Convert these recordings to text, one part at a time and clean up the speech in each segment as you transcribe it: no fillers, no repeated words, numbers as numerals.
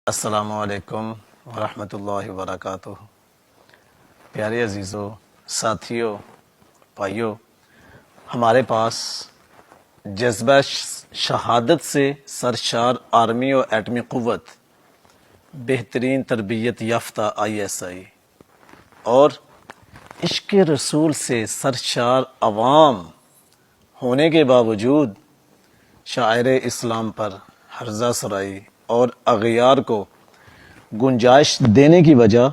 السلام علیکم ورحمۃ اللہ وبرکاتہ۔ پیارے عزیزوں، ساتھیوں، بھائیوں، ہمارے پاس جذبہ شہادت سے سرشار آرمی و ایٹمی قوت، بہترین تربیت یافتہ ISI اور عشق رسول سے سرشار عوام ہونے کے باوجود شاعر اسلام پر ہرزہ سرائی اور اغیار کو گنجائش دینے کی وجہ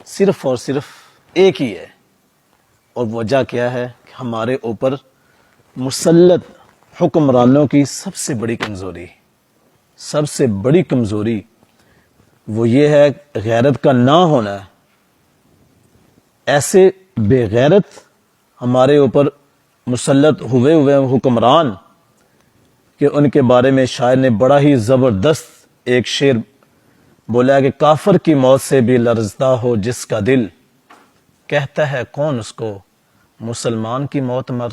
صرف اور صرف ایک ہی ہے، اور وجہ کیا ہے کہ ہمارے اوپر مسلط حکمرانوں کی سب سے بڑی کمزوری وہ یہ ہے غیرت کا نہ ہونا ہے۔ ایسے بے غیرت ہمارے اوپر مسلط ہوئے حکمران کہ ان کے بارے میں شاعر نے بڑا ہی زبردست ایک شعر بولا ہے کہ کافر کی موت سے بھی لرزتا ہو جس کا دل، کہتا ہے کون اس کو مسلمان کی موت مر۔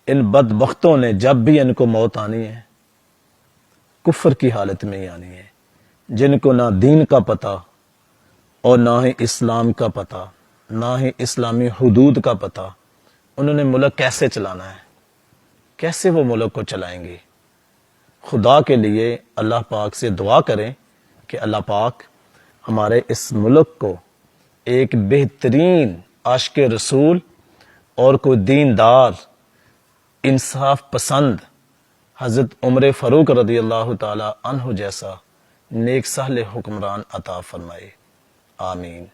ان بدبختوں نے جب بھی ان کو موت آنی ہے کفر کی حالت میں ہی آنی ہے، جن کو نہ دین کا پتہ اور نہ ہی اسلام کا پتہ، نہ ہی اسلامی حدود کا پتہ۔ انہوں نے ملک کیسے چلانا ہے، کیسے وہ ملک کو چلائیں گے؟ خدا کے لیے اللہ پاک سے دعا کریں کہ اللہ پاک ہمارے اس ملک کو ایک بہترین عاشق رسول اور کوئی دیندار، انصاف پسند حضرت عمر فاروق رضی اللہ تعالی عنہ جیسا نیک صالح حکمران عطا فرمائے، آمین۔